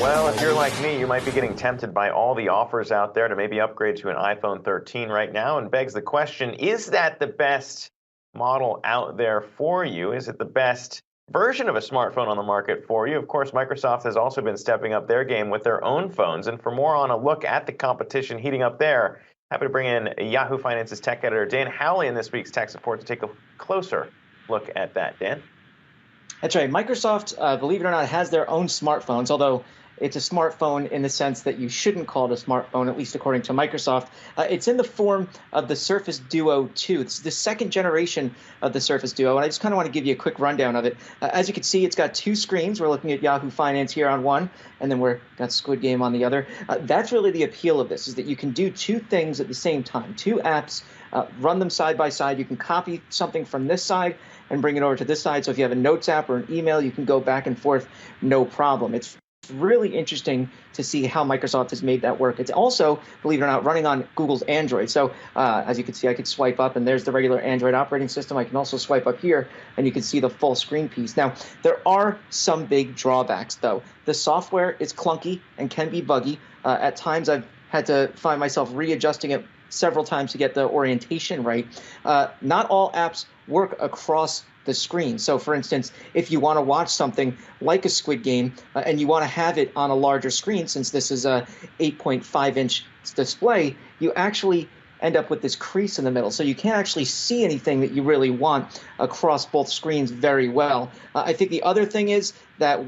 Well, if you're like me, you might be getting tempted by all the offers out there to maybe upgrade to an iPhone 13 right now, and begs the question, is that the best model out there for you? Is it the best version of a smartphone on the market for you? Of course, Microsoft has also been stepping up their game with their own phones, and for more on a look at the competition heating up there, happy to bring in Yahoo Finance's tech editor Dan Howley in this week's Tech Support to take a closer look at that. Dan? That's right. Microsoft, believe it or not, has their own smartphones, although it's a smartphone in the sense that you shouldn't call it a smartphone, at least according to Microsoft. It's in the form of the Surface Duo 2. It's the second generation of the Surface Duo, and I just kind of want to give you a quick rundown of it. As you can see, it's got two screens. We're looking at Yahoo Finance here on one, and then we've got Squid Game on the other. That's really the appeal of this, is that you can do two things at the same time, two apps, run them side by side. You can copy something from this side and bring it over to this side. So if you have a Notes app or an email, you can go back and forth, no problem. It's really interesting to see how Microsoft has made that work. It's also, believe it or not, running on Google's Android. So as you can see, I could swipe up, and there's the regular Android operating system. I can also swipe up here, and you can see the full screen piece. Now, there are some big drawbacks, though. The software is clunky and can be buggy. At times, I've had to find myself readjusting it several times to get the orientation right. Not all apps work across the screen. So for instance, if you want to watch something like a Squid Game and you want to have it on a larger screen, since this is a 8.5-inch display, you actually end up with this crease in the middle. So you can't actually see anything that you really want across both screens very well. I think the other thing is that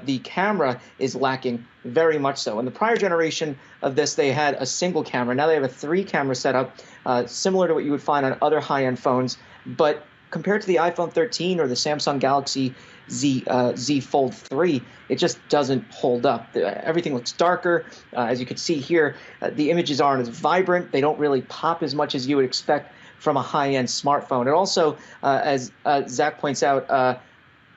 the camera is lacking very much so. In the prior generation of this, they had a single camera. Now they have a three-camera setup, similar to what you would find on other high-end phones. But compared to the iPhone 13 or the Samsung Galaxy Z Fold 3, it just doesn't hold up. Everything looks darker. As you can see here, the images aren't as vibrant. They don't really pop as much as you would expect from a high-end smartphone. And also, as Zach points out,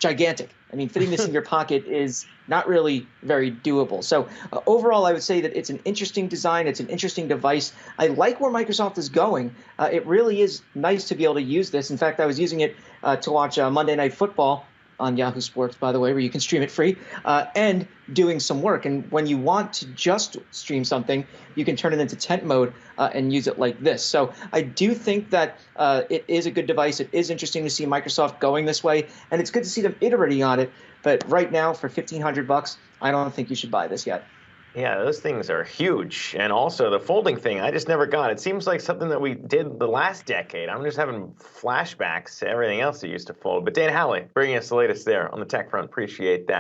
gigantic. I mean, fitting this in your pocket is not really very doable. So overall, I would say that it's an interesting design. It's an interesting device. I like where Microsoft is going. It really is nice to be able to use this. In fact, I was using it to watch Monday Night Football on Yahoo Sports, by the way, where you can stream it free, and doing some work. And when you want to just stream something, you can turn it into tent mode and use it like this. So I do think that it is a good device. It is interesting to see Microsoft going this way, and it's good to see them iterating on it. But right now, for $1,500, I don't think you should buy this yet. Yeah, those things are huge. And also the folding thing, I just never got. It seems like something that we did the last decade. I'm just having flashbacks to everything else that used to fold. But Dan Howley, bringing us the latest there on the tech front. Appreciate that.